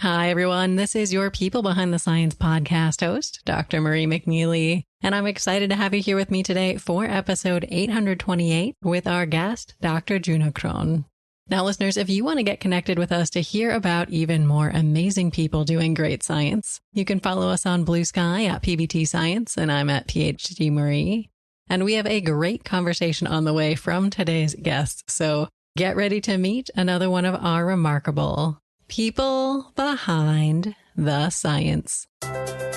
Hi, everyone. This is your People Behind the Science podcast host, Dr. Marie McNeely, and I'm excited to have you here with me today for episode 828 with our guest, Dr. Djuna Croon. Now, listeners, if you want to get connected with us to hear about even more amazing people doing great science, you can follow us on Blue Sky at PBT Science, and I'm at PhD Marie. And we have a great conversation on the way from today's guest, so get ready to meet another one of our remarkable people behind the science.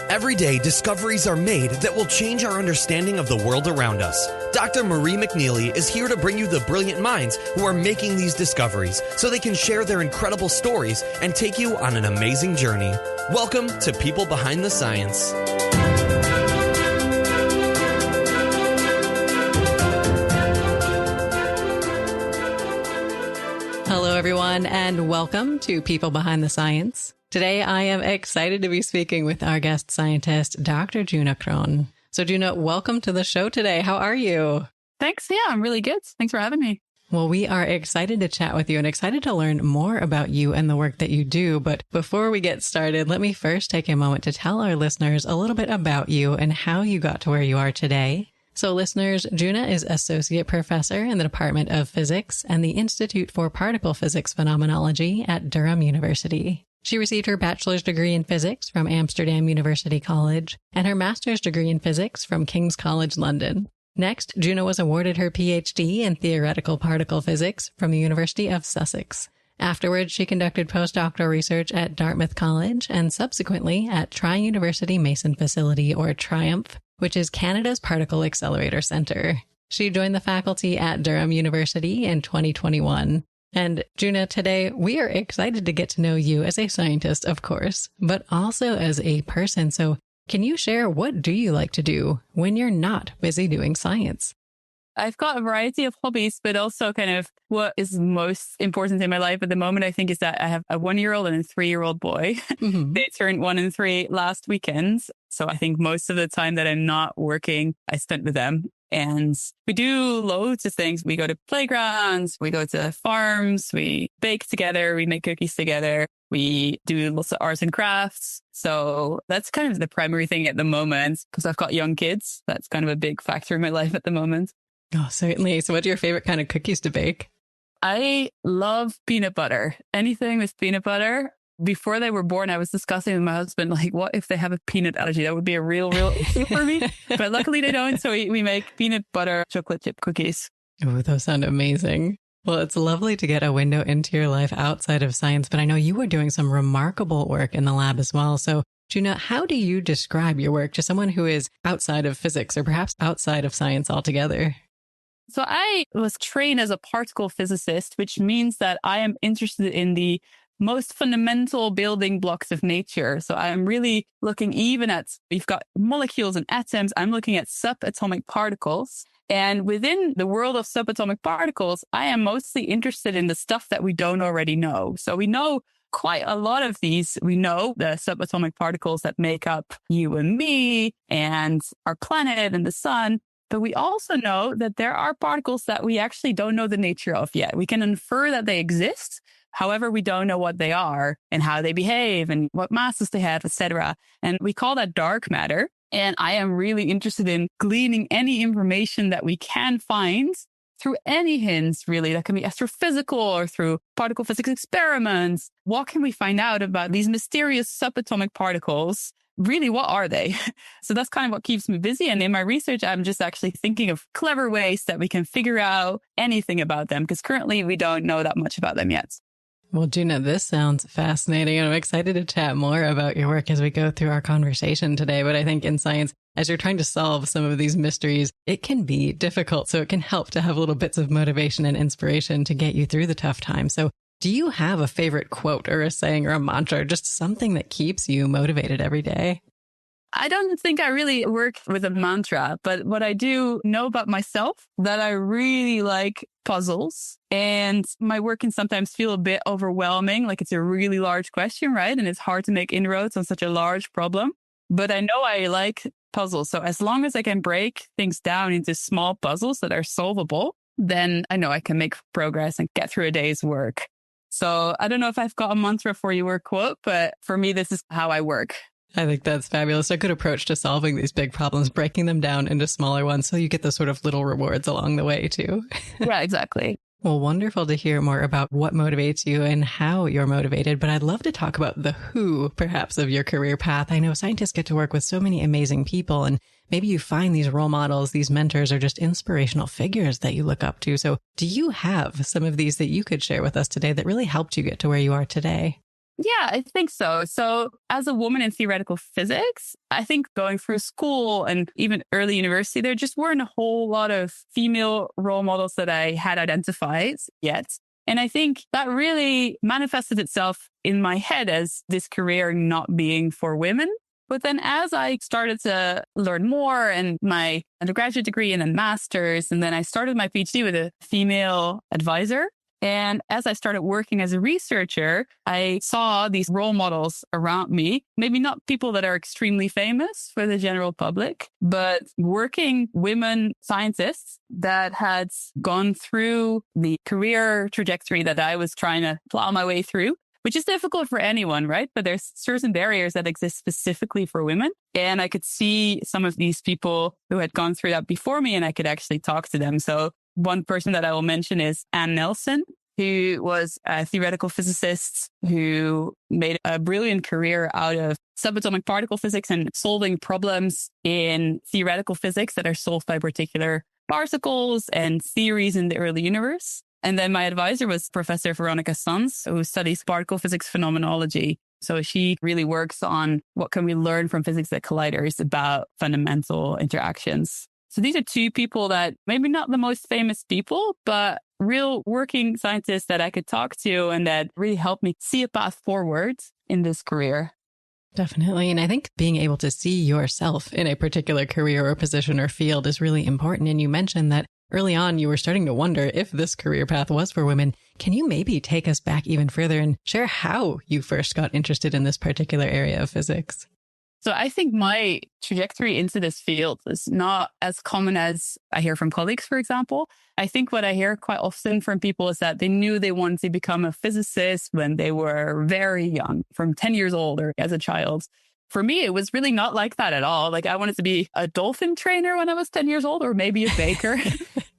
Every day, discoveries are made that will change our understanding of the world around us. Dr. Marie McNeely is here to bring you the brilliant minds who are making these discoveries so they can share their incredible stories and take you on an amazing journey. Welcome to People Behind the Science. Hello, everyone, and welcome to People Behind the Science. Today, I am excited to be speaking with our guest scientist, Dr. Djuna Croon. So, Djuna, welcome to the show today. How are you? Thanks. Yeah, I'm really good. Thanks for having me. Well, we are excited to chat with you and excited to learn more about you and the work that you do. But before we get started, let me first take a moment to tell our listeners a little bit about you and how you got to where you are today. So listeners, Djuna is Associate Professor in the Department of Physics and the Institute for Particle Physics Phenomenology at Durham University. She received her bachelor's degree in physics from Amsterdam University College and her master's degree in physics from King's College London. Next, Djuna was awarded her PhD in theoretical particle physics from the University of Sussex. Afterwards, she conducted postdoctoral research at Dartmouth College and subsequently at Tri-University Meson Facility, or TRIUMF, which is Canada's Particle Accelerator Center. She joined the faculty at Durham University in 2021. And Djuna, today we are excited to get to know you as a scientist, of course, but also as a person. So can you share, what do you like to do when you're not busy doing science? I've got a variety of hobbies, but also kind of what is most important in my life at the moment, I think, is that I have a 1-year-old and a 3-year-old boy. Mm-hmm. They turned 1 and 3 last weekend. So I think most of the time that I'm not working, I spent with them. And we do loads of things. We go to playgrounds, we go to farms, we bake together, we make cookies together, we do lots of arts and crafts. So that's kind of the primary thing at the moment because I've got young kids. That's kind of a big factor in my life at the moment. Oh, certainly. So what's your favorite kind of cookies to bake? I love peanut butter. Anything with peanut butter. Before they were born, I was discussing with my husband, like, what if they have a peanut allergy? That would be a real issue for me. But luckily they don't. So we make peanut butter chocolate chip cookies. Oh, those sound amazing. Well, it's lovely to get a window into your life outside of science, but I know you were doing some remarkable work in the lab as well. So, Djuna, how do you describe your work to someone who is outside of physics or perhaps outside of science altogether? So I was trained as a particle physicist, which means that I am interested in the most fundamental building blocks of nature. So I'm really looking even at, we've got molecules and atoms. I'm looking at subatomic particles. And within the world of subatomic particles, I am mostly interested in the stuff that we don't already know. So we know quite a lot of these. We know the subatomic particles that make up you and me and our planet and the sun. But we also know that there are particles that we actually don't know the nature of yet. We can infer that they exist. However, we don't know what they are and how they behave and what masses they have, etc. And we call that dark matter. And I am really interested in gleaning any information that we can find through any hints, really. That can be astrophysical or through particle physics experiments. What can we find out about these mysterious subatomic particles? Really, what are they? So that's kind of what keeps me busy. And in my research, I'm just actually thinking of clever ways that we can figure out anything about them, because currently we don't know that much about them yet. Well, Djuna, this sounds fascinating, and I'm excited to chat more about your work as we go through our conversation today. But I think in science, as you're trying to solve some of these mysteries, it can be difficult. So it can help to have little bits of motivation and inspiration to get you through the tough times. So do you have a favorite quote or a saying or a mantra, or just something that keeps you motivated every day? I don't think I really work with a mantra, but what I do know about myself, that I really like puzzles, and my work can sometimes feel a bit overwhelming, like it's a really large question, right? And it's hard to make inroads on such a large problem. But I know I like puzzles. So as long as I can break things down into small puzzles that are solvable, then I know I can make progress and get through a day's work. So I don't know if I've got a mantra for you or a quote, but for me, this is how I work. I think that's fabulous. A good approach to solving these big problems, breaking them down into smaller ones so you get the sort of little rewards along the way too. Yeah, exactly. Well, wonderful to hear more about what motivates you and how you're motivated, but I'd love to talk about the who, perhaps, of your career path. I know scientists get to work with so many amazing people, and maybe you find these role models, these mentors, or just inspirational figures that you look up to. So do you have some of these that you could share with us today that really helped you get to where you are today? Yeah, I think so. So as a woman in theoretical physics, I think going through school and even early university, there just weren't a whole lot of female role models that I had identified yet. And I think that really manifested itself in my head as this career not being for women. But then as I started to learn more and my undergraduate degree and then master's, and then I started my PhD with a female advisor. And as I started working as a researcher, I saw these role models around me, maybe not people that are extremely famous for the general public, but working women scientists that had gone through the career trajectory that I was trying to plow my way through, which is difficult for anyone, right? But there's certain barriers that exist specifically for women. And I could see some of these people who had gone through that before me, and I could actually talk to them. So one person that I will mention is Anne Nelson, who was a theoretical physicist who made a brilliant career out of subatomic particle physics and solving problems in theoretical physics that are solved by particular particles and theories in the early universe. And then my advisor was Professor Veronica Sanz, who studies particle physics phenomenology. So she really works on what can we learn from physics at colliders about fundamental interactions. So these are two people that maybe not the most famous people, but real working scientists that I could talk to and that really helped me see a path forward in this career. Definitely. And I think being able to see yourself in a particular career or position or field is really important. And you mentioned that early on, you were starting to wonder if this career path was for women. Can you maybe take us back even further and share how you first got interested in this particular area of physics? So I think my trajectory into this field is not as common as I hear from colleagues, for example. I think what I hear quite often from people is that they knew they wanted to become a physicist when they were very young, from 10 years old or as a child. For me, it was really not like that at all. Like I wanted to be a dolphin trainer when I was 10 years old, or maybe a baker.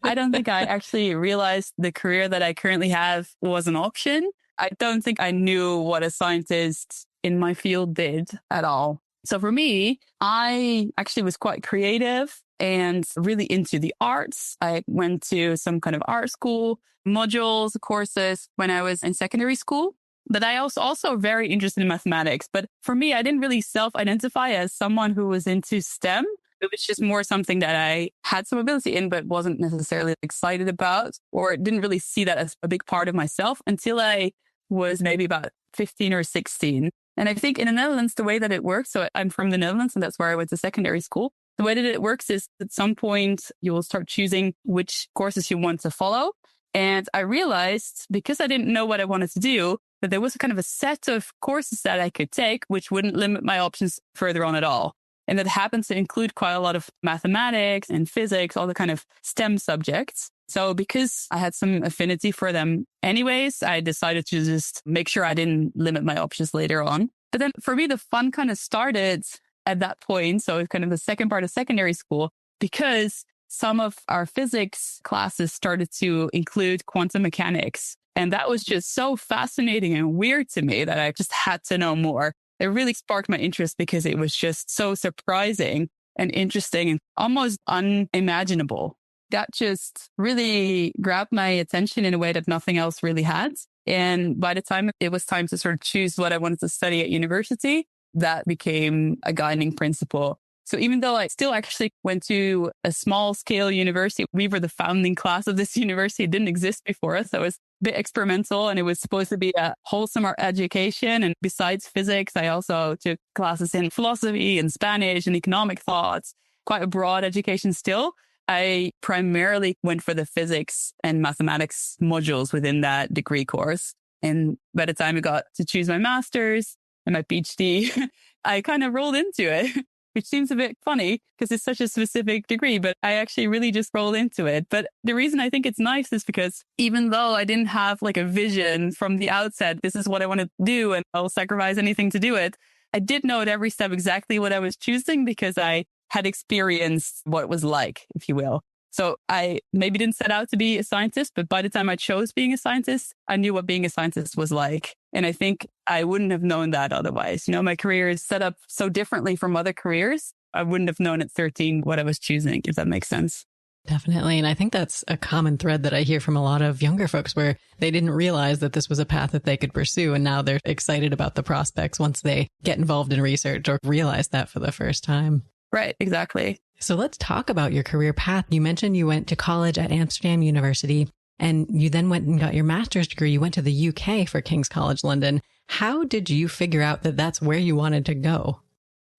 I don't think I actually realized the career that I currently have was an option. I don't think I knew what a scientist in my field did at all. So for me, I actually was quite creative and really into the arts. I went to some kind of art school, modules, courses when I was in secondary school. But I was also very interested in mathematics. But for me, I didn't really self-identify as someone who was into STEM. It was just more something that I had some ability in, but wasn't necessarily excited about, or didn't really see that as a big part of myself until I was maybe about 15 or 16. And I think in the Netherlands, the way that it works, so I'm from the Netherlands and that's where I went to secondary school. The way that it works is at some point you will start choosing which courses you want to follow. And I realized, because I didn't know what I wanted to do, that there was a kind of a set of courses that I could take, which wouldn't limit my options further on at all. And that happens to include quite a lot of mathematics and physics, all the kind of STEM subjects. So because I had some affinity for them anyways, I decided to just make sure I didn't limit my options later on. But then for me, the fun kind of started at that point. So it's kind of the second part of secondary school, because some of our physics classes started to include quantum mechanics. And that was just so fascinating and weird to me that I just had to know more. It really sparked my interest because it was just so surprising and interesting and almost unimaginable. That just really grabbed my attention in a way that nothing else really had. And by the time it was time to sort of choose what I wanted to study at university, that became a guiding principle. So even though I still actually went to a small scale university, we were the founding class of this university. It didn't exist before us. So it was a bit experimental and it was supposed to be a wholesome art education. And besides physics, I also took classes in philosophy and Spanish and economic thoughts, quite a broad education still. I primarily went for the physics and mathematics modules within that degree course. And by the time I got to choose my master's and my PhD, I kind of rolled into it. which seems a bit funny because it's such a specific degree, but I actually really just rolled into it. But the reason I think it's nice is because even though I didn't have like a vision from the outset, this is what I want to do and I'll sacrifice anything to do it, I did know at every step exactly what I was choosing because I had experienced what it was like, if you will. So I maybe didn't set out to be a scientist, but by the time I chose being a scientist, I knew what being a scientist was like. And I think I wouldn't have known that otherwise. You know, my career is set up so differently from other careers. I wouldn't have known at 13 what I was choosing, if that makes sense. Definitely. And I think that's a common thread that I hear from a lot of younger folks where they didn't realize that this was a path that they could pursue. And now they're excited about the prospects once they get involved in research or realize that for the first time. Right, exactly. So let's talk about your career path. You mentioned you went to college at Amsterdam University and you then went and got your master's degree. You went to the UK for King's College London. How did you figure out that that's where you wanted to go?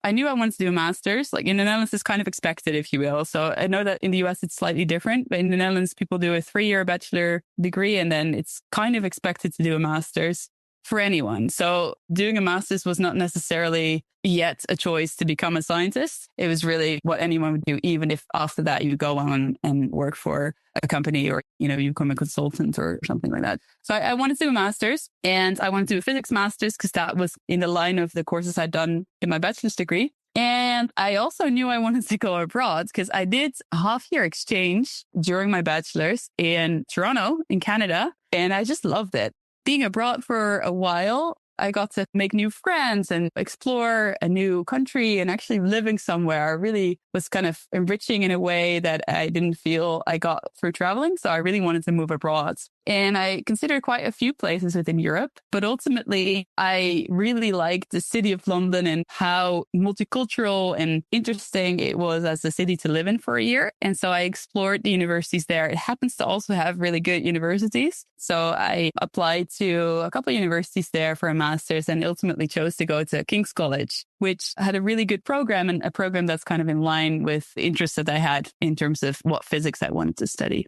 I knew I wanted to do a master's. Like in the Netherlands, it's kind of expected, if you will. So I know that in the US, it's slightly different. But in the Netherlands, people do a 3-year bachelor degree and then it's kind of expected to do a master's for anyone. So doing a master's was not necessarily yet a choice to become a scientist. It was really what anyone would do, even if after that you go on and work for a company or, you know, you become a consultant or something like that. So I wanted to do a master's and I wanted to do a physics master's because that was in the line of the courses I'd done in my bachelor's degree. And I also knew I wanted to go abroad because I did a half-year exchange during my bachelor's in Toronto, in Canada, and I just loved it. Being abroad for a while, I got to make new friends and explore a new country and actually living somewhere really was kind of enriching in a way that I didn't feel I got through traveling. So I really wanted to move abroad. And I considered quite a few places within Europe, but ultimately I really liked the city of London and how multicultural and interesting it was as a city to live in for a year. And so I explored the universities there. It happens to also have really good universities. So I applied to a couple of universities there for a master's and ultimately chose to go to King's College, which had a really good program and a program that's kind of in line with the interests that I had in terms of what physics I wanted to study.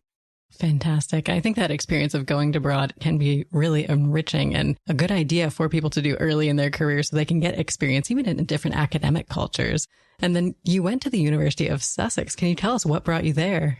Fantastic. I think that experience of going abroad can be really enriching and a good idea for people to do early in their career so they can get experience even in different academic cultures. And then you went to the University of Sussex. Can you tell us what brought you there?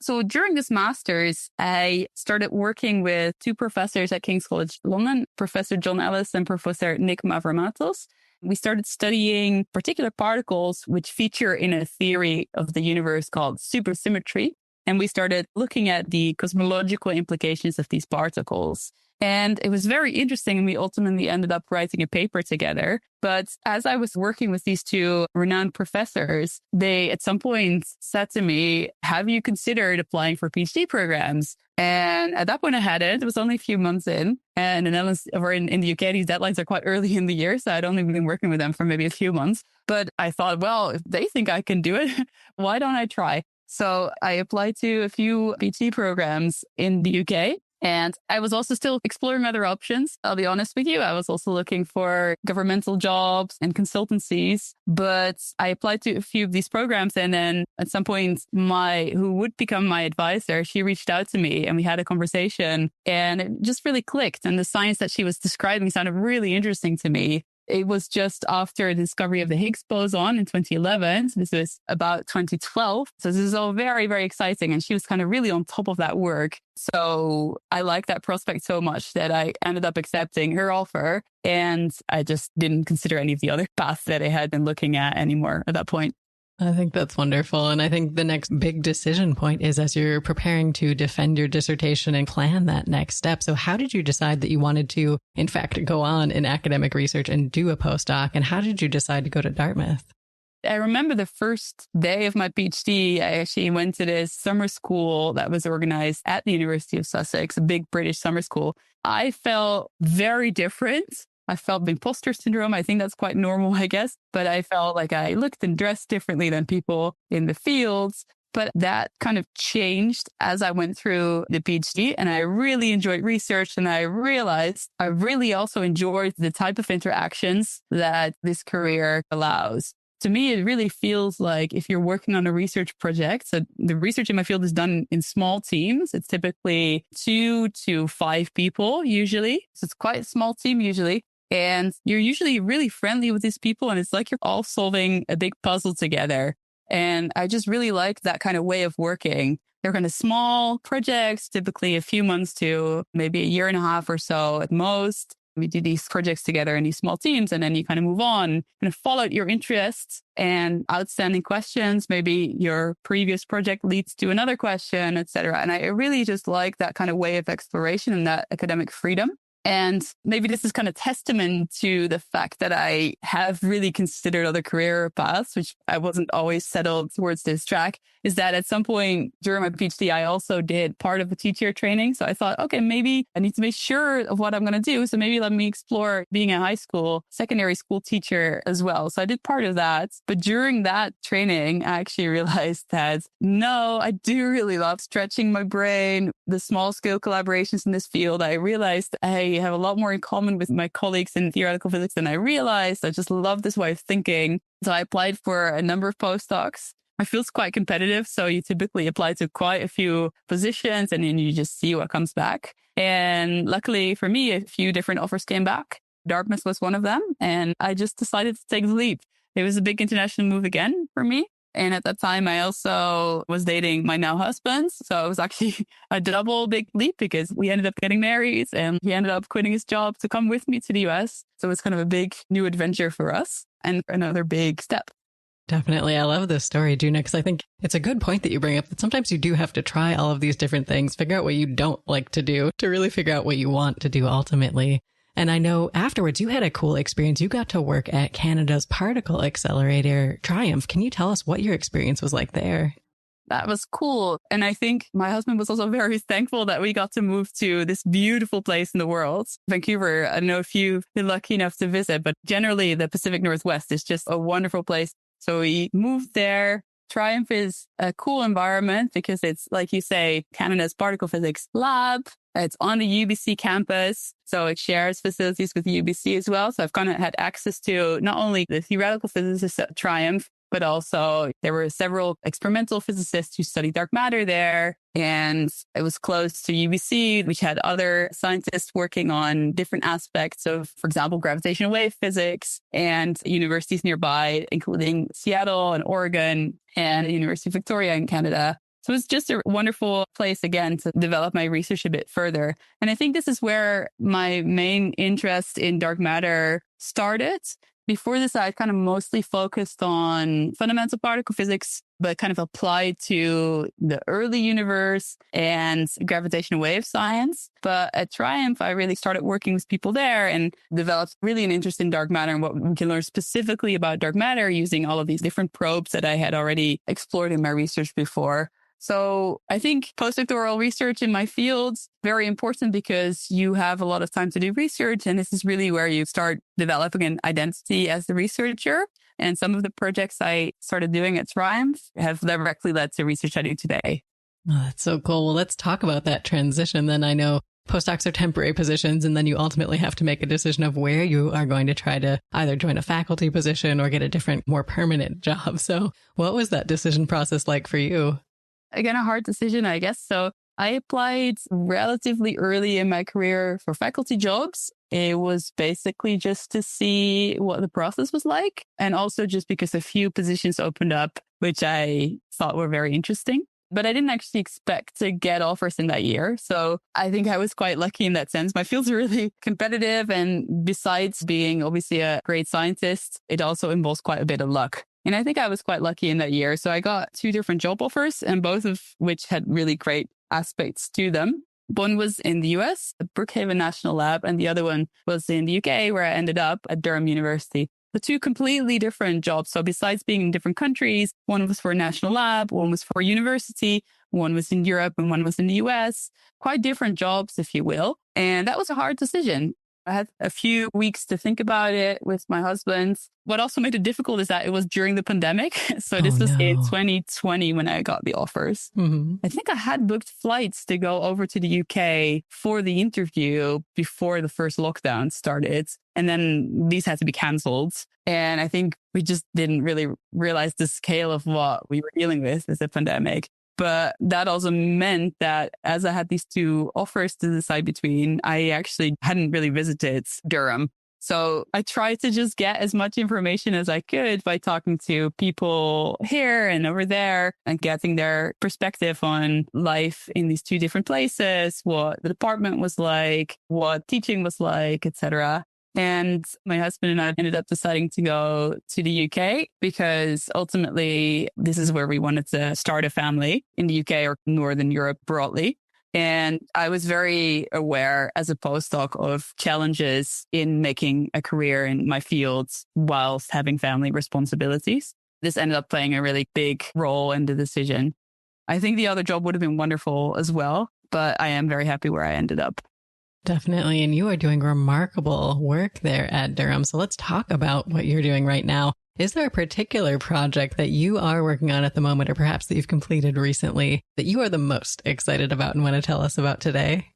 So during this master's, I started working with two professors at King's College London, Professor John Ellis and Professor Nick Mavramatos. We started studying particular particles which feature in a theory of the universe called supersymmetry. And we started looking at the cosmological implications of these particles. And it was very interesting. And we ultimately ended up writing a paper together. But as I was working with these two renowned professors, they at some point said to me, have you considered applying for PhD programs? And at that point I hadn't. It was only a few months in. And in the Netherlands or in the UK, these deadlines are quite early in the year. So I'd only been working with them for maybe a few months. But I thought, well, if they think I can do it, why don't I try? So I applied to a few PhD programs in the UK. And I was also still exploring other options. I'll be honest with you. I was also looking for governmental jobs and consultancies, but I applied to a few of these programs. And then at some point, who would become my advisor, she reached out to me and we had a conversation and it just really clicked. And the science that she was describing sounded really interesting to me. It was just after the discovery of the Higgs boson in 2011. So this was about 2012. So this is all very, very exciting. And she was kind of really on top of that work. So I liked that prospect so much that I ended up accepting her offer. And I just didn't consider any of the other paths that I had been looking at anymore at that point. I think that's wonderful. And I think the next big decision point is as you're preparing to defend your dissertation and plan that next step. So how did you decide that you wanted to, in fact, go on in academic research and do a postdoc? And how did you decide to go to Dartmouth? I remember the first day of my PhD, I actually went to this summer school that was organized at the University of Sussex, a big British summer school. I felt very different. I felt imposter syndrome. I think that's quite normal, I guess. But I felt like I looked and dressed differently than people in the fields. But that kind of changed as I went through the PhD. And I really enjoyed research. And I realized I really also enjoyed the type of interactions that this career allows. To me, it really feels like if you're working on a research project, so the research in my field is done in small teams. It's typically 2 to 5 people usually. So it's quite a small team usually. And you're usually really friendly with these people. And it's like you're all solving a big puzzle together. And I just really like that kind of way of working. They're kind of small projects, typically a few months to maybe a year and a half or so at most. We do these projects together in these small teams, and then you kind of move on, kind of follow your interests and outstanding questions. Maybe your previous project leads to another question, etc. And I really just like that kind of way of exploration and that academic freedom. And maybe this is kind of testament to the fact that I have really considered other career paths, which I wasn't always settled towards this track, is that at some point during my PhD, I also did part of the teacher training. So I thought, okay, maybe I need to make sure of what I'm going to do. So maybe let me explore being a high school, secondary school teacher as well. So I did part of that. But during that training, I actually realized that no, I do really love stretching my brain, the small scale collaborations in this field. I realized I have a lot more in common with my colleagues in theoretical physics than I realized. I just love this way of thinking. So I applied for a number of postdocs. My field's quite competitive, so you typically apply to quite a few positions and then you just see what comes back. And luckily for me, a few different offers came back. Dartmouth was one of them, and I just decided to take the leap. It was a big international move again for me. And at that time, I also was dating my now husband. So it was actually a double big leap because we ended up getting married and he ended up quitting his job to come with me to the US. So it was kind of a big new adventure for us and another big step. Definitely. I love this story, Djuna, because I think it's a good point that you bring up that sometimes you do have to try all of these different things, figure out what you don't like to do to really figure out what you want to do ultimately. And I know afterwards you had a cool experience. You got to work at Canada's particle accelerator, TRIUMF. Can you tell us what your experience was like there? That was cool. And I think my husband was also very thankful that we got to move to this beautiful place in the world. Vancouver, I don't know if you've been lucky enough to visit, but generally the Pacific Northwest is just a wonderful place. So we moved there. TRIUMF is a cool environment because it's, like you say, Canada's particle physics lab. It's on the UBC campus. So it shares facilities with UBC as well. So I've kind of had access to not only the theoretical physicists at TRIUMF, but also there were several experimental physicists who studied dark matter there. And it was close to UBC, which had other scientists working on different aspects of, for example, gravitational wave physics, and universities nearby, including Seattle and Oregon and the University of Victoria in Canada. So it's just a wonderful place, again, to develop my research a bit further. And I think this is where my main interest in dark matter started. Before this, I kind of mostly focused on fundamental particle physics, but kind of applied to the early universe and gravitational wave science. But at TRIUMF, I really started working with people there and developed really an interest in dark matter and what we can learn specifically about dark matter using all of these different probes that I had already explored in my research before. So I think postdoctoral research in my field's very important because you have a lot of time to do research. And this is really where you start developing an identity as the researcher. And some of the projects I started doing at TRIUMF have directly led to research I do today. Oh, that's so cool. Well, let's talk about that transition. Then I know postdocs are temporary positions, and then you ultimately have to make a decision of where you are going to try to either join a faculty position or get a different, more permanent job. So what was that decision process like for you? Again, a hard decision, I guess. So I applied relatively early in my career for faculty jobs. It was basically just to see what the process was like. And also just because a few positions opened up, which I thought were very interesting. But I didn't actually expect to get offers in that year. So I think I was quite lucky in that sense. My field's really competitive. And besides being obviously a great scientist, it also involves quite a bit of luck. And I think I was quite lucky in that year. So I got 2 different job offers, and both of which had really great aspects to them. One was in the US, at Brookhaven National Lab, and the other one was in the UK, where I ended up at Durham University. The 2 completely different jobs. So besides being in different countries, one was for a national lab, one was for a university, one was in Europe, and one was in the US. Quite different jobs, if you will. And that was a hard decision. I had a few weeks to think about it with my husband. What also made it difficult is that it was during the pandemic. So this was in 2020 when I got the offers. Mm-hmm. I think I had booked flights to go over to the UK for the interview before the first lockdown started. And then these had to be cancelled. And I think we just didn't really realize the scale of what we were dealing with the pandemic. But that also meant that as I had these 2 offers to decide between, I actually hadn't really visited Durham. So I tried to just get as much information as I could by talking to people here and over there and getting their perspective on life in these two different places, what the department was like, what teaching was like, etc. And my husband and I ended up deciding to go to the UK because ultimately this is where we wanted to start a family in the UK or Northern Europe broadly. And I was very aware as a postdoc of challenges in making a career in my fields whilst having family responsibilities. This ended up playing a really big role in the decision. I think the other job would have been wonderful as well, but I am very happy where I ended up. Definitely. And you are doing remarkable work there at Durham. So let's talk about what you're doing right now. Is there a particular project that you are working on at the moment, or perhaps that you've completed recently, that you are the most excited about and want to tell us about today?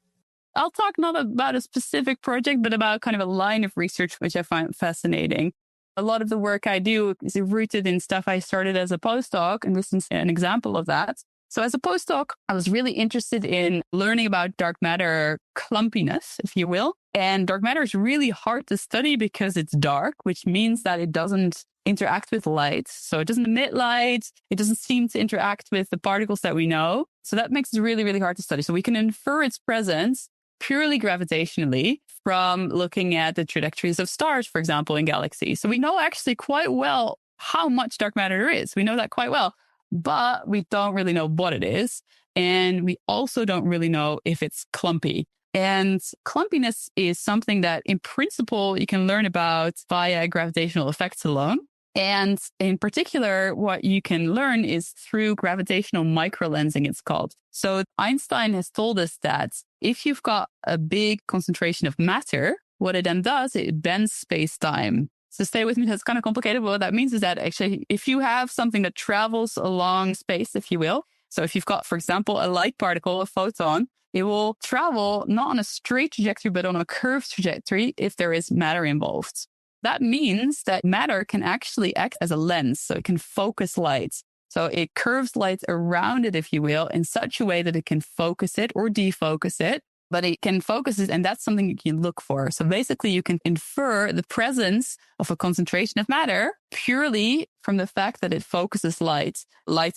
I'll talk not about a specific project, but about kind of a line of research, which I find fascinating. A lot of the work I do is rooted in stuff I started as a postdoc, and this is an example of that. So as a postdoc, I was really interested in learning about dark matter clumpiness, if you will. And dark matter is really hard to study because it's dark, which means that it doesn't interact with light. So it doesn't emit light. It doesn't seem to interact with the particles that we know. So that makes it really, really hard to study. So we can infer its presence purely gravitationally from looking at the trajectories of stars, for example, in galaxies. So we know actually quite well how much dark matter there is. We know that quite well, but we don't really know what it is. And we also don't really know if it's clumpy. And clumpiness is something that in principle you can learn about via gravitational effects alone. And in particular, what you can learn is through gravitational microlensing, it's called. So Einstein has told us that if you've got a big concentration of matter, what it then does, it bends space-time. So stay with me, that's kind of complicated. But what that means is that actually, if you have something that travels along space, if you will, so if you've got, for example, a light particle, a photon, it will travel not on a straight trajectory, but on a curved trajectory if there is matter involved. That means that matter can actually act as a lens, so it can focus light. So it curves light around it, if you will, in such a way that it can focus it or defocus it, but it can focus it, and that's something you can look for. So basically, you can infer the presence of a concentration of matter purely from the fact that it focuses light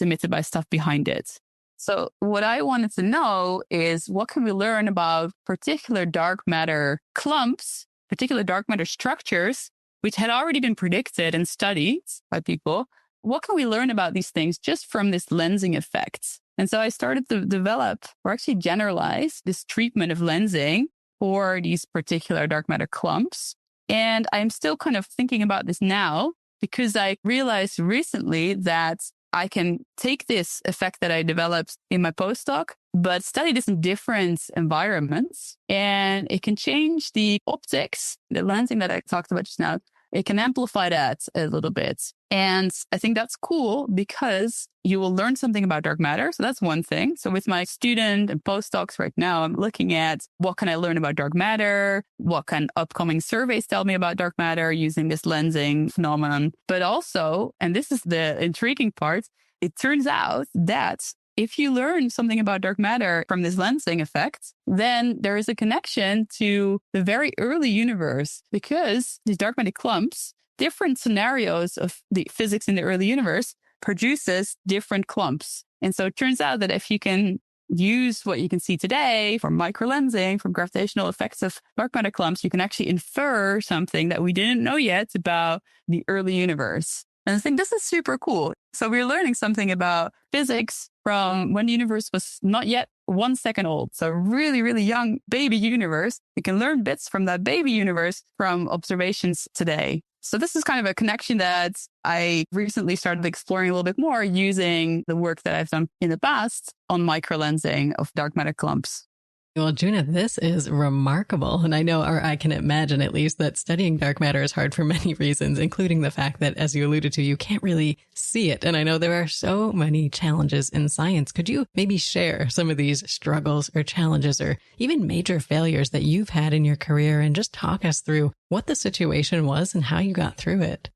emitted by stuff behind it. So what I wanted to know is, what can we learn about particular dark matter clumps, particular dark matter structures, which had already been predicted and studied by people? What can we learn about these things just from this lensing effect? And so I started to develop, or actually generalize, this treatment of lensing for these particular dark matter clumps. And I'm still kind of thinking about this now because I realized recently that I can take this effect that I developed in my postdoc, but study this in different environments. And it can change the optics, the lensing that I talked about just now. It can amplify that a little bit. And I think that's cool because you will learn something about dark matter. So that's one thing. So with my student and postdocs right now, I'm looking at what can I learn about dark matter? What can upcoming surveys tell me about dark matter using this lensing phenomenon? But also, and this is the intriguing part, it turns out that if you learn something about dark matter from this lensing effect, then there is a connection to the very early universe, because these dark matter clumps, different scenarios of the physics in the early universe produces different clumps. And so it turns out that if you can use what you can see today from microlensing, from gravitational effects of dark matter clumps, you can actually infer something that we didn't know yet about the early universe. And I think this is super cool. So we're learning something about physics from when the universe was not yet 1 second old. So really, really young baby universe. We can learn bits from that baby universe from observations today. So this is kind of a connection that I recently started exploring a little bit more using the work that I've done in the past on microlensing of dark matter clumps. Well, Djuna, this is remarkable. And I know, or I can imagine at least, that studying dark matter is hard for many reasons, including the fact that, as you alluded to, you can't really see it. And I know there are so many challenges in science. Could you maybe share some of these struggles or challenges or even major failures that you've had in your career and just talk us through what the situation was and how you got through it?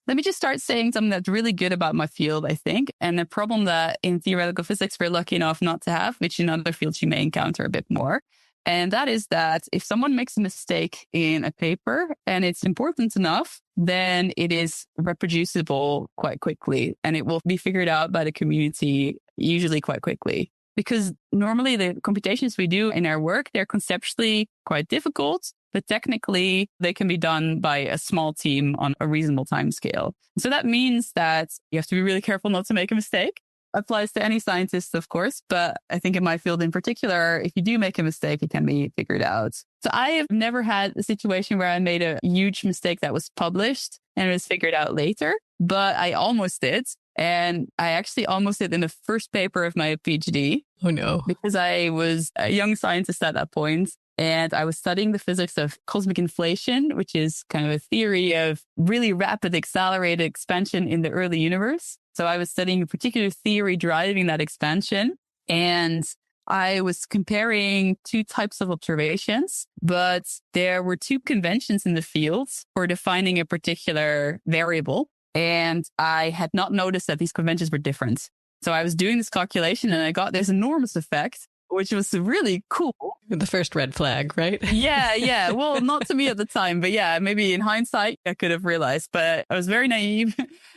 Let me just start saying something that's really good about my field, I think, and a problem that in theoretical physics we're lucky enough not to have, which in other fields you may encounter a bit more. And that is that if someone makes a mistake in a paper and it's important enough, then it is reproducible quite quickly and it will be figured out by the community usually quite quickly. Because normally the computations we do in our work, they're conceptually quite difficult, but technically they can be done by a small team on a reasonable time scale. So that means that you have to be really careful not to make a mistake. Applies to any scientist, of course, but I think in my field in particular, if you do make a mistake, it can be figured out. So I have never had a situation where I made a huge mistake that was published and it was figured out later, but I almost did. And I actually almost did in the first paper of my PhD. Oh, no. Because I was a young scientist at that point. And I was studying the physics of cosmic inflation, which is kind of a theory of really rapid accelerated expansion in the early universe. So I was studying a particular theory driving that expansion. And I was comparing two types of observations, but there were two conventions in the field for defining a particular variable. And I had not noticed that these conventions were different. So I was doing this calculation and I got this enormous effect, which was really cool. The first red flag, right? Yeah. Well, not to me at the time, but yeah, maybe in hindsight, I could have realized. But I was very naive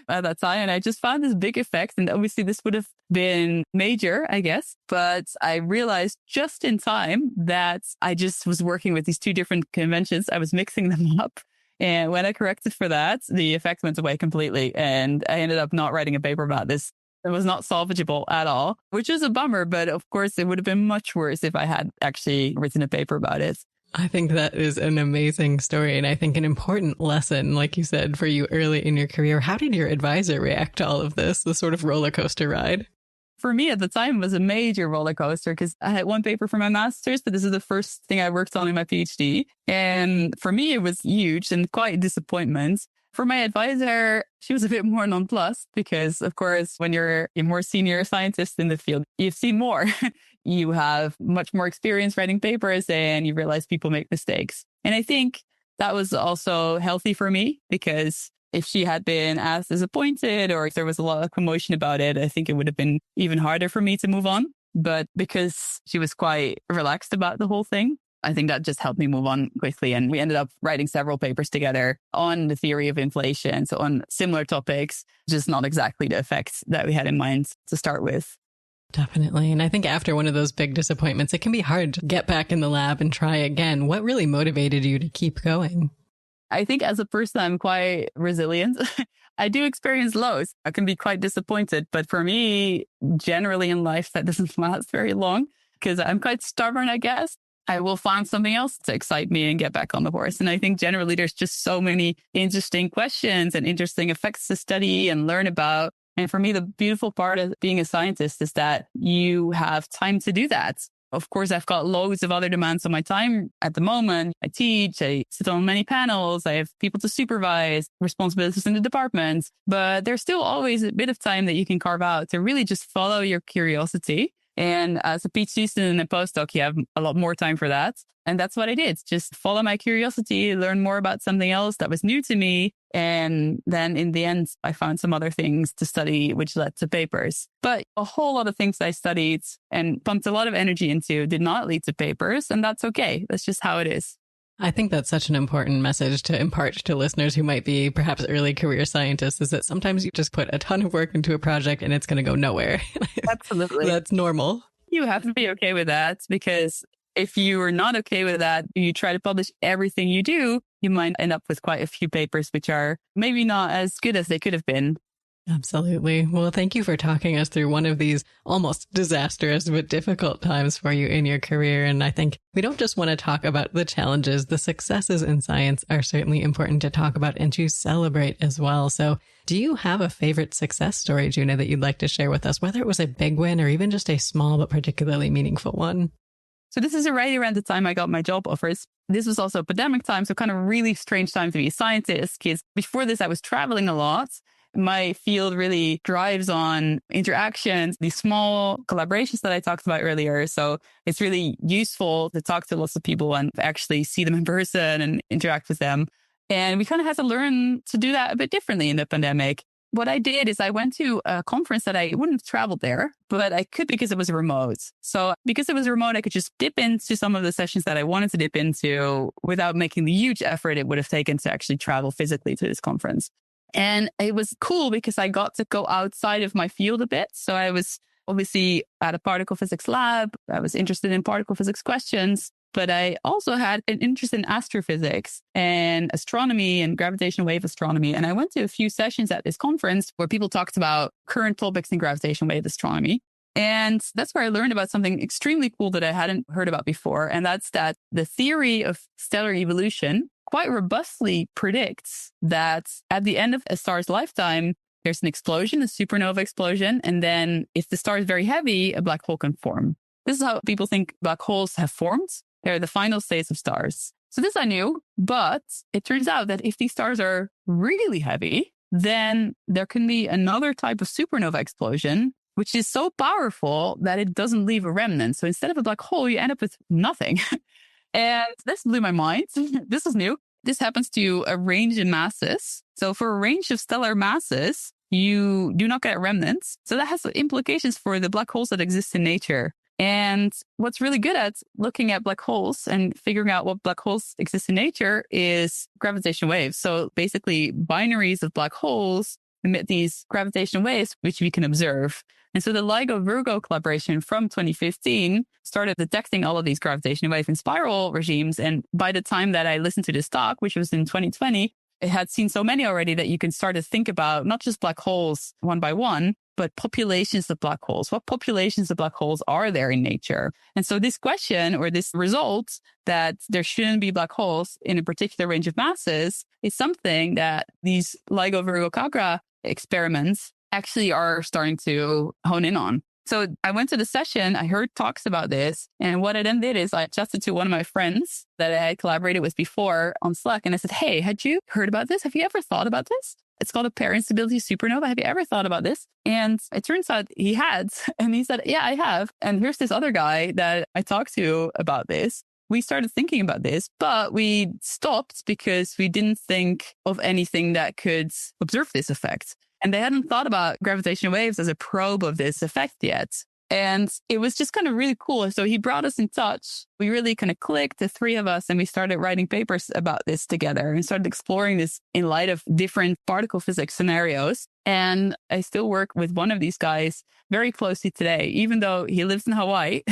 at that time. And I just found this big effect. And obviously this would have been major, I guess. But I realized just in time that I just was working with these two different conventions. I was mixing them up. And when I corrected for that, the effect went away completely. And I ended up not writing a paper about this. It was not salvageable at all, which is a bummer. But of course, it would have been much worse if I had actually written a paper about it. I think that is an amazing story. And I think an important lesson, like you said, for you early in your career. How did your advisor react to all of this, the sort of roller coaster ride? For me at the time, it was a major roller coaster because I had one paper for my master's, but this is the first thing I worked on in my PhD. And for me, it was huge and quite a disappointment. For my advisor, she was a bit more nonplussed because, of course, when you're a more senior scientist in the field, you've seen more. You have much more experience writing papers and you realize people make mistakes. And I think that was also healthy for me because if she had been as disappointed or if there was a lot of commotion about it, I think it would have been even harder for me to move on. But because she was quite relaxed about the whole thing, I think that just helped me move on quickly. And we ended up writing several papers together on the theory of inflation. So on similar topics, just not exactly the effects that we had in mind to start with. Definitely. And I think after one of those big disappointments, it can be hard to get back in the lab and try again. What really motivated you to keep going? I think as a person, I'm quite resilient. I do experience lows. I can be quite disappointed. But for me, generally in life, that doesn't last very long because I'm quite stubborn, I guess. I will find something else to excite me and get back on the horse. And I think generally there's just so many interesting questions and interesting effects to study and learn about. And for me, the beautiful part of being a scientist is that you have time to do that. Of course, I've got loads of other demands on my time at the moment. I teach, I sit on many panels, I have people to supervise, responsibilities in the department, but there's still always a bit of time that you can carve out to really just follow your curiosity. And as a PhD student and a postdoc, you have a lot more time for that. And that's what I did. Just follow my curiosity, learn more about something else that was new to me. And then in the end, I found some other things to study, which led to papers. But a whole lot of things I studied and pumped a lot of energy into did not lead to papers. And that's okay. That's just how it is. I think that's such an important message to impart to listeners who might be perhaps early career scientists is that sometimes you just put a ton of work into a project and it's going to go nowhere. Absolutely. That's normal. You have to be okay with that because if you are not okay with that, you try to publish everything you do, you might end up with quite a few papers which are maybe not as good as they could have been. Absolutely. Well, thank you for talking us through one of these almost disastrous but difficult times for you in your career. And I think we don't just want to talk about the challenges. The successes in science are certainly important to talk about and to celebrate as well. So do you have a favorite success story, Djuna, that you'd like to share with us, whether it was a big win or even just a small but particularly meaningful one? So this is right around the time I got my job offers. This was also pandemic time, so kind of really strange time to be a scientist because before this, I was traveling a lot. My field really drives on interactions, these small collaborations that I talked about earlier. So it's really useful to talk to lots of people and actually see them in person and interact with them. And we kind of had to learn to do that a bit differently in the pandemic. what I did is I went to a conference that I wouldn't have traveled there, but I could because it was remote. So because it was remote, I could just dip into some of the sessions that I wanted to dip into without making the huge effort it would have taken to actually travel physically to this conference. And it was cool because I got to go outside of my field a bit. So I was obviously at a particle physics lab. I was interested in particle physics questions, but I also had an interest in astrophysics and astronomy and gravitational wave astronomy. And I went to a few sessions at this conference where people talked about current topics in gravitational wave astronomy. And that's where I learned about something extremely cool that I hadn't heard about before. And that's that the theory of stellar evolution quite robustly predicts that at the end of a star's lifetime, there's an explosion, a supernova explosion. And then if the star is very heavy, a black hole can form. This is how people think black holes have formed. They're the final states of stars. So this I knew, but it turns out that if these stars are really heavy, then there can be another type of supernova explosion, which is so powerful that it doesn't leave a remnant. So instead of a black hole, you end up with nothing. And this blew my mind. This is new. This happens to a range in masses. So for a range of stellar masses, you do not get remnants. So that has implications for the black holes that exist in nature. And what's really good at looking at black holes and figuring out what black holes exist in nature is gravitational waves. So basically binaries of black holes emit these gravitational waves, which we can observe. And so the LIGO-Virgo collaboration from 2015 started detecting all of these gravitational wave and spiral regimes. And by the time that I listened to this talk, which was in 2020, it had seen so many already that you can start to think about not just black holes one by one, but populations of black holes. What populations of black holes are there in nature? And so this question or this result that there shouldn't be black holes in a particular range of masses is something that these LIGO-Virgo-Kagra experiments actually are starting to hone in on. So I went to the session, I heard talks about this, and what I then did is I chatted to one of my friends that I had collaborated with before on Slack, and I said, hey, had you heard about this? Have you ever thought about this? It's called a parainstability supernova. Have you ever thought about this? And it turns out he had, and he said, yeah, I have. And here's this other guy that I talked to about this. We started thinking about this, but we stopped because we didn't think of anything that could observe this effect. And they hadn't thought about gravitational waves as a probe of this effect yet. And it was just kind of really cool. So he brought us in touch. We really kind of clicked, the three of us, and we started writing papers about this together and started exploring this in light of different particle physics scenarios. And I still work with one of these guys very closely today, even though he lives in Hawaii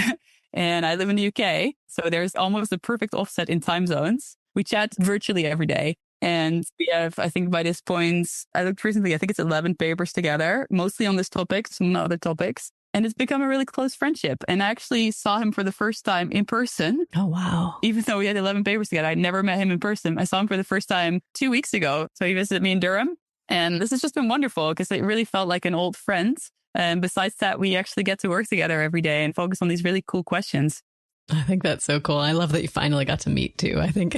and I live in the UK. So there's almost a perfect offset in time zones. We chat virtually every day. And we have, I think by this point, I looked recently, I think it's 11 papers together, mostly on this topic, some other topics. And it's become a really close friendship. And I actually saw him for the first time in person. Oh, wow. Even though we had 11 papers together, I never met him in person. I saw him for the first time 2 weeks ago. So he visited me in Durham. And this has just been wonderful because it really felt like an old friend. And besides that, we actually get to work together every day and focus on these really cool questions. I think that's so cool. I love that you finally got to meet too. I think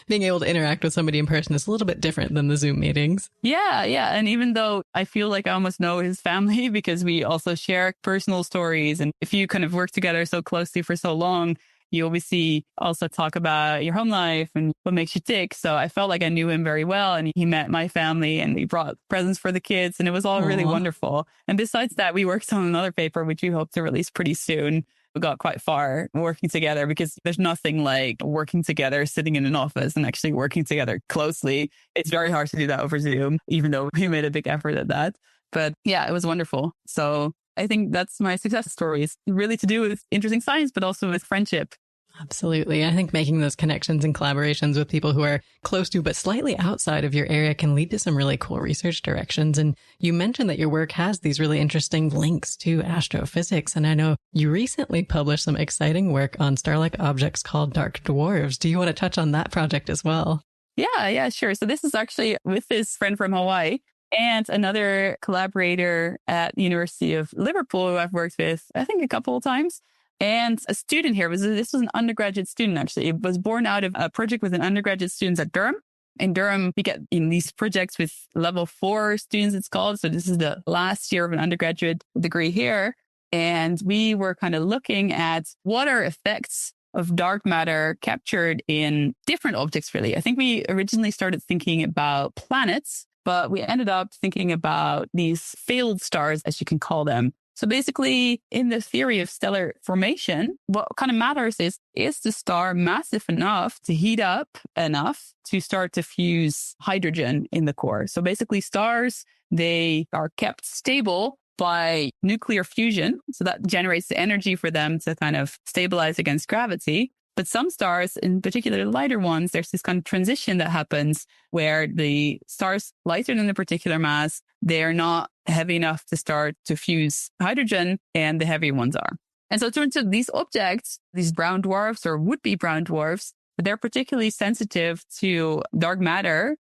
being able to interact with somebody in person is a little bit different than the Zoom meetings. Yeah. And even though I feel like I almost know his family because we also share personal stories. And if you kind of work together so closely for so long, you obviously also talk about your home life and what makes you tick. So I felt like I knew him very well. And he met my family and he brought presents for the kids. And it was all really wonderful. And besides that, we worked on another paper, which we hope to release pretty soon. We got quite far working together because there's nothing like working together, sitting in an office and actually working together closely. It's very hard to do that over Zoom, even though we made a big effort at that. But yeah, it was wonderful. So I think that's my success stories, really to do with interesting science, but also with friendship. Absolutely. I think making those connections and collaborations with people who are close to but slightly outside of your area can lead to some really cool research directions. And you mentioned that your work has these really interesting links to astrophysics. And I know you recently published some exciting work on star-like objects called dark dwarfs. Do you want to touch on that project as well? Yeah, sure. So this is actually with this friend from Hawaii and another collaborator at the University of Liverpool who I've worked with, I think, a couple of times. And a student here, this was an undergraduate student, actually. It was born out of a project with an undergraduate students at Durham. In Durham, we get in these projects with level 4 students, it's called. So this is the last year of an undergraduate degree here. And we were kind of looking at what are effects of dark matter captured in different objects, really. I think we originally started thinking about planets, But we ended up thinking about these failed stars, as you can call them. So basically, in the theory of stellar formation, what kind of matters is the star massive enough to heat up enough to start to fuse hydrogen in the core? So basically, stars, they are kept stable by nuclear fusion. So that generates the energy for them to kind of stabilize against gravity. But some stars, in particular lighter ones, there's this kind of transition that happens where the stars lighter than the particular mass, they're not heavy enough to start to fuse hydrogen, and the heavy ones are. And so it turns out these objects, these brown dwarfs or would-be brown dwarfs, they're particularly sensitive to dark matter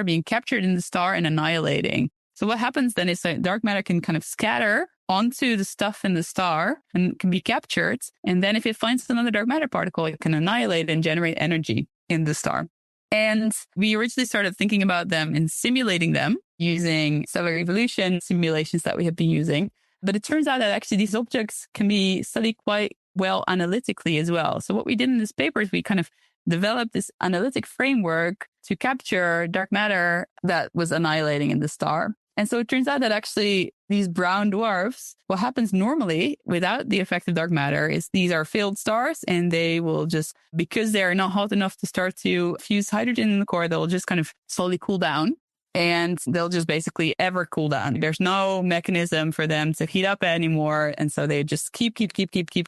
being captured in the star and annihilating. So what happens then is that dark matter can kind of scatter onto the stuff in the star and can be captured. And then if it finds another dark matter particle, it can annihilate and generate energy in the star. And we originally started thinking about them and simulating them using cellular evolution simulations that we have been using. But it turns out that actually these objects can be studied quite well analytically as well. So what we did in this paper is we kind of developed this analytic framework to capture dark matter that was annihilating in the star. And so it turns out that actually these brown dwarfs, what happens normally without the effect of dark matter is these are failed stars, and they will just, because they're not hot enough to start to fuse hydrogen in the core, they'll just kind of slowly cool down, and they'll just basically ever cool down. There's no mechanism for them to heat up anymore. And so they just keep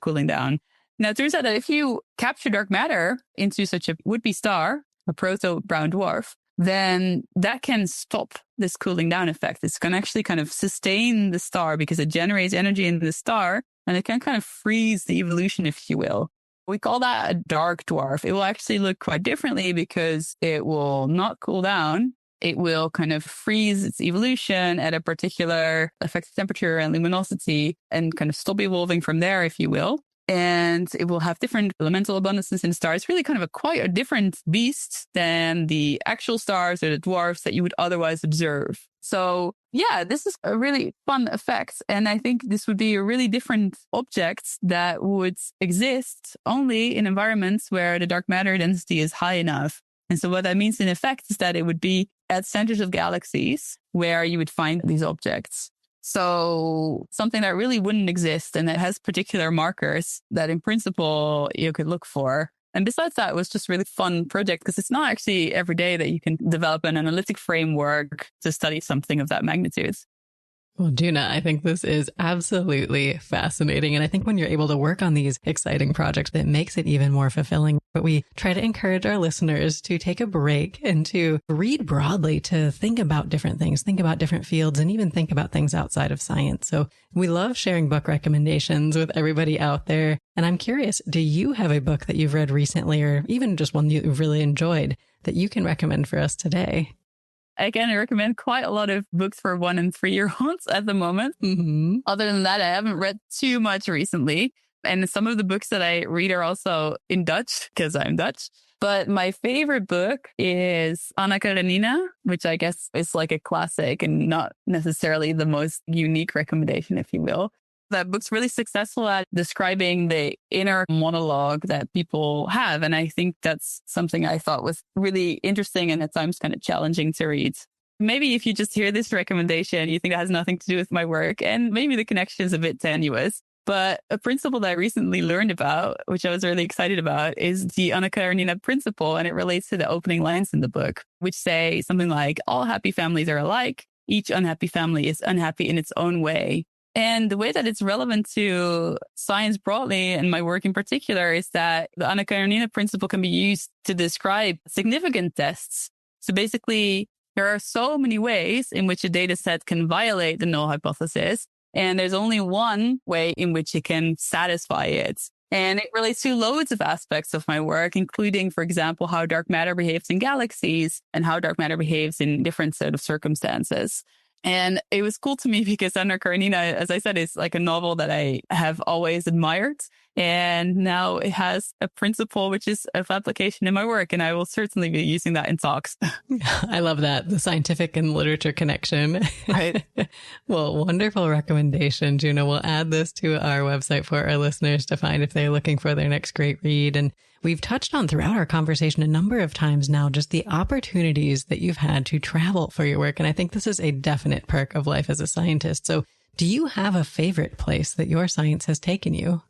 cooling down. Now, it turns out that if you capture dark matter into such a would-be star, a proto-brown dwarf, then that can stop this cooling down effect. It's going to actually kind of sustain the star because it generates energy in the star, and it can kind of freeze the evolution, if you will. We call that a dark dwarf. It will actually look quite differently because it will not cool down. It will kind of freeze its evolution at a particular effective temperature and luminosity and kind of stop evolving from there, if you will. And it will have different elemental abundances in stars. It's really kind of quite a different beast than the actual stars or the dwarfs that you would otherwise observe. So yeah, this is a really fun effect. And I think this would be a really different object that would exist only in environments where the dark matter density is high enough. And so what that means in effect is that it would be at centers of galaxies where you would find these objects. So something that really wouldn't exist and that has particular markers that in principle you could look for. And besides that, it was just a really fun project because it's not actually every day that you can develop an analytic framework to study something of that magnitude. Well, Djuna, I think this is absolutely fascinating. And I think when you're able to work on these exciting projects, it makes it even more fulfilling. But we try to encourage our listeners to take a break and to read broadly, to think about different things, think about different fields, and even think about things outside of science. So we love sharing book recommendations with everybody out there. And I'm curious, do you have a book that you've read recently, or even just one you've really enjoyed that you can recommend for us today? Again, I recommend quite a lot of books for 1 and 3 year olds at the moment. Mm-hmm. Other than that, I haven't read too much recently. And some of the books that I read are also in Dutch because I'm Dutch. But my favorite book is Anna Karenina, which I guess is like a classic and not necessarily the most unique recommendation, if you will. That book's really successful at describing the inner monologue that people have. And I think that's something I thought was really interesting and at times kind of challenging to read. Maybe if you just hear this recommendation, you think that has nothing to do with my work, and maybe the connection is a bit tenuous. But a principle that I recently learned about, which I was really excited about, is the Anna Karenina principle. And it relates to the opening lines in the book, which say something like, all happy families are alike. Each unhappy family is unhappy in its own way. And the way that it's relevant to science broadly and my work in particular is that the Anna Karenina principle can be used to describe significant tests. So basically, there are so many ways in which a data set can violate the null hypothesis. And there's only one way in which it can satisfy it. And it relates to loads of aspects of my work, including, for example, how dark matter behaves in galaxies and how dark matter behaves in different set of circumstances. And it was cool to me because Anna Karenina, as I said, is like a novel that I have always admired. And now it has a principle which is of application in my work. And I will certainly be using that in talks. I love that. The scientific and literature connection. Right. Well, wonderful recommendation, Djuna. We'll add this to our website for our listeners to find if they're looking for their next great read. And we've touched on throughout our conversation a number of times now, just the opportunities that you've had to travel for your work. And I think this is a definite perk of life as a scientist. So do you have a favorite place that your science has taken you?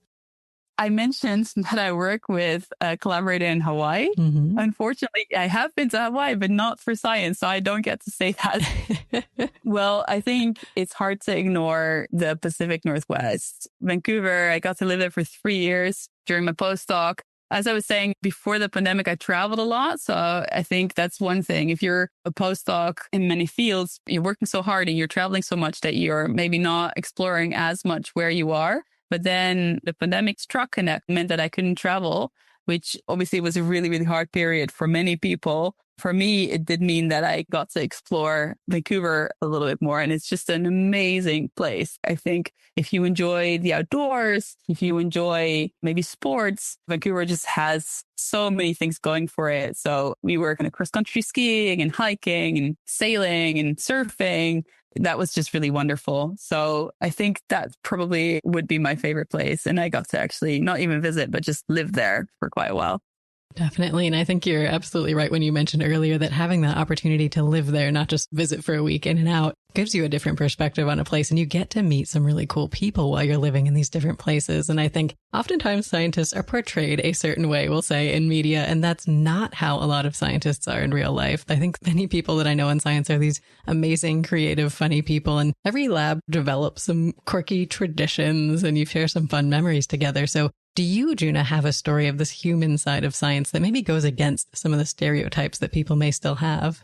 I mentioned that I work with a collaborator in Hawaii. Mm-hmm. Unfortunately, I have been to Hawaii, but not for science, so I don't get to say that. Well, I think it's hard to ignore the Pacific Northwest. Vancouver, I got to live there for 3 years during my postdoc. As I was saying, before the pandemic, I traveled a lot. So I think that's one thing. If you're a postdoc in many fields, you're working so hard and you're traveling so much that you're maybe not exploring as much where you are. But then the pandemic struck and that meant that I couldn't travel, which obviously was a really, really hard period for many people. For me, it did mean that I got to explore Vancouver a little bit more. And it's just an amazing place. I think if you enjoy the outdoors, if you enjoy maybe sports, Vancouver just has so many things going for it. So we were kind of cross-country skiing and hiking and sailing and surfing. That was just really wonderful. So I think that probably would be my favorite place. And I got to actually not even visit, but just live there for quite a while. Definitely. And I think you're absolutely right when you mentioned earlier that having that opportunity to live there, not just visit for a week in and out, gives you a different perspective on a place, and you get to meet some really cool people while you're living in these different places. And I think oftentimes scientists are portrayed a certain way, we'll say, in media, and that's not how a lot of scientists are in real life. I think many people that I know in science are these amazing, creative, funny people, and every lab develops some quirky traditions and you share some fun memories together. So do you, Djuna, have a story of this human side of science that maybe goes against some of the stereotypes that people may still have?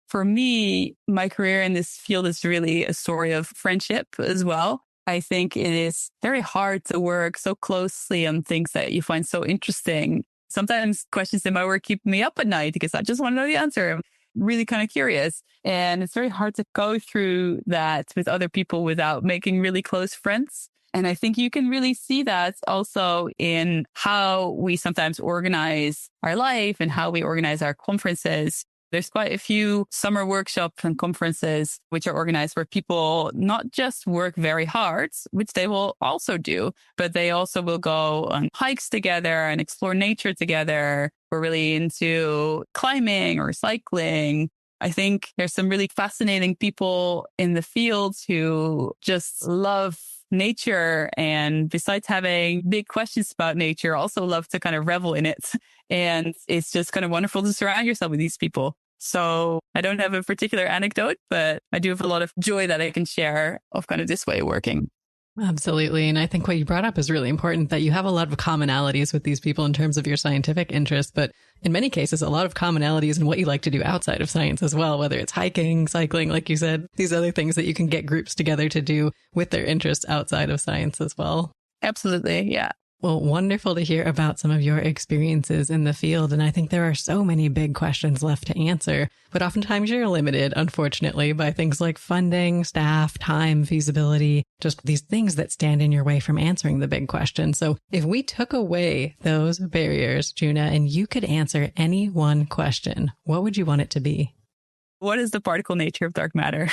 For me, my career in this field is really a story of friendship as well. I think it is very hard to work so closely on things that you find so interesting. Sometimes questions in my work keep me up at night because I just want to know the answer. I'm really kind of curious. And it's very hard to go through that with other people without making really close friends. And I think you can really see that also in how we sometimes organize our life and how we organize our conferences. There's quite a few summer workshops and conferences which are organized where people not just work very hard, which they will also do, but they also will go on hikes together and explore nature together. We're really into climbing or cycling. I think there's some really fascinating people in the field who just love nature, and besides having big questions about nature, also love to kind of revel in it. And it's just kind of wonderful to surround yourself with these people. So I don't have a particular anecdote, but I do have a lot of joy that I can share of kind of this way of working. Absolutely. And I think what you brought up is really important, that you have a lot of commonalities with these people in terms of your scientific interests, but in many cases, a lot of commonalities in what you like to do outside of science as well, whether it's hiking, cycling, like you said, these other things that you can get groups together to do with their interests outside of science as well. Absolutely. Yeah. Well, wonderful to hear about some of your experiences in the field. And I think there are so many big questions left to answer, but oftentimes you're limited, unfortunately, by things like funding, staff, time, feasibility, just these things that stand in your way from answering the big question. So if we took away those barriers, Djuna, and you could answer any one question, what would you want it to be? What is the particle nature of dark matter?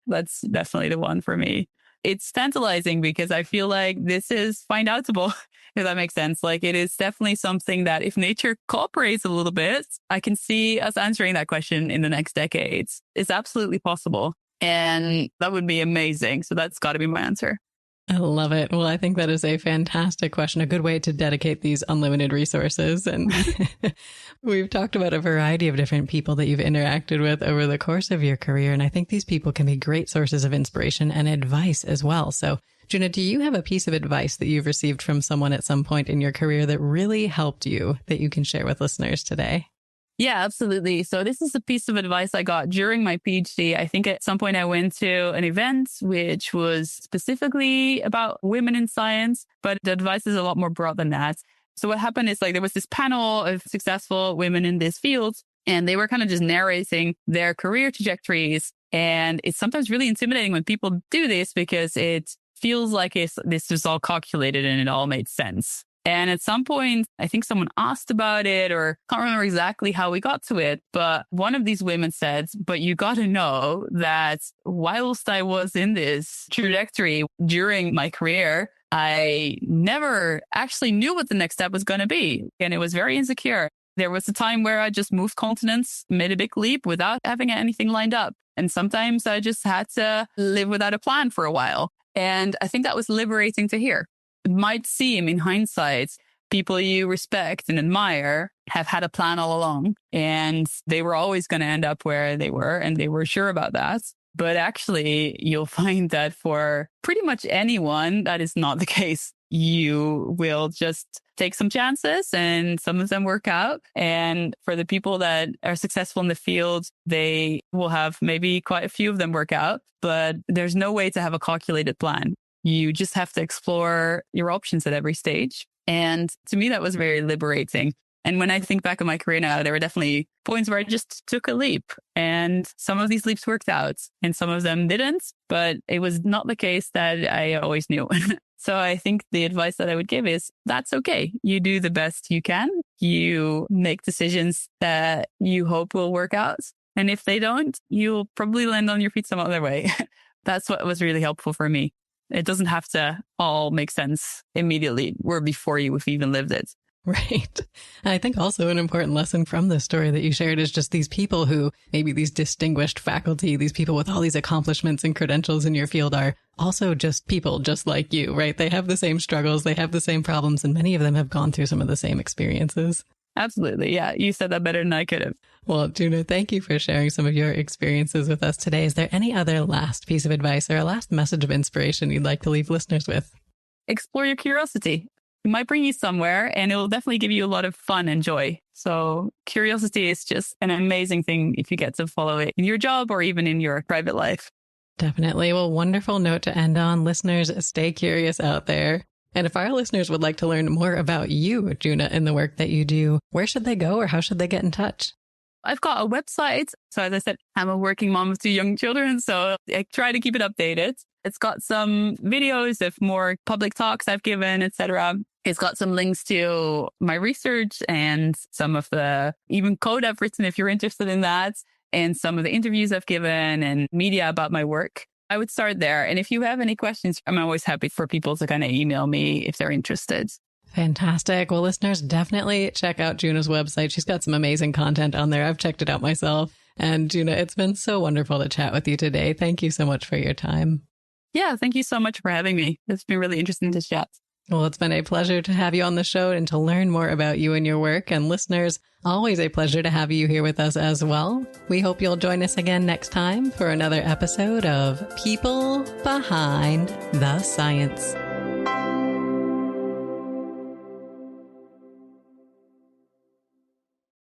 That's definitely the one for me. It's tantalizing because I feel like this is find-outable, if that makes sense. Like, it is definitely something that if nature cooperates a little bit, I can see us answering that question in the next decades. It's absolutely possible. And that would be amazing. So that's got to be my answer. I love it. Well, I think that is a fantastic question, a good way to dedicate these unlimited resources. And we've talked about a variety of different people that you've interacted with over the course of your career. And I think these people can be great sources of inspiration and advice as well. So, Djuna, do you have a piece of advice that you've received from someone at some point in your career that really helped you that you can share with listeners today? Yeah, absolutely. So this is a piece of advice I got during my PhD. I think at some point I went to an event which was specifically about women in science, but the advice is a lot more broad than that. So what happened is, like, there was this panel of successful women in this field, and they were kind of just narrating their career trajectories. And it's sometimes really intimidating when people do this because it feels like this was all calculated and it all made sense. And at some point, I think someone asked about it, or can't remember exactly how we got to it. But one of these women said, but you got to know that whilst I was in this trajectory during my career, I never actually knew what the next step was going to be. And it was very insecure. There was a time where I just moved continents, made a big leap without having anything lined up. And sometimes I just had to live without a plan for a while. And I think that was liberating to hear. It might seem in hindsight, people you respect and admire have had a plan all along, and they were always going to end up where they were, and they were sure about that. But actually, you'll find that for pretty much anyone, that is not the case. You will just take some chances and some of them work out. And for the people that are successful in the field, they will have maybe quite a few of them work out, but there's no way to have a calculated plan. You just have to explore your options at every stage. And to me, that was very liberating. And when I think back on my career now, there were definitely points where I just took a leap, and some of these leaps worked out and some of them didn't, but it was not the case that I always knew. So I think the advice that I would give is that's okay. You do the best you can. You make decisions that you hope will work out. And if they don't, you'll probably land on your feet some other way. That's what was really helpful for me. It doesn't have to all make sense immediately or before you've even lived it. Right. And I think also an important lesson from this story that you shared is just these people who maybe these distinguished faculty, these people with all these accomplishments and credentials in your field are also just people just like you, right? They have the same struggles, they have the same problems, and many of them have gone through some of the same experiences. Absolutely. Yeah. You said that better than I could have. Well, Djuna, thank you for sharing some of your experiences with us today. Is there any other last piece of advice or a last message of inspiration you'd like to leave listeners with? Explore your curiosity. It might bring you somewhere and it will definitely give you a lot of fun and joy. So curiosity is just an amazing thing if you get to follow it in your job or even in your private life. Definitely. Well, wonderful note to end on. Listeners, stay curious out there. And if our listeners would like to learn more about you, Djuna, and the work that you do, where should they go or how should they get in touch? I've got a website. So as I said, I'm a working mom of 2 young children, so I try to keep it updated. It's got some videos of more public talks I've given, etc. It's got some links to my research and some of the even code I've written if you're interested in that, and some of the interviews I've given and media about my work. I would start there. And if you have any questions, I'm always happy for people to kind of email me if they're interested. Fantastic. Well, listeners, definitely check out Djuna's website. She's got some amazing content on there. I've checked it out myself. And Djuna, it's been so wonderful to chat with you today. Thank you so much for your time. Yeah, thank you so much for having me. It's been really interesting to chat. Well, it's been a pleasure to have you on the show and to learn more about you and your work. And listeners, always a pleasure to have you here with us as well. We hope you'll join us again next time for another episode of People Behind the Science.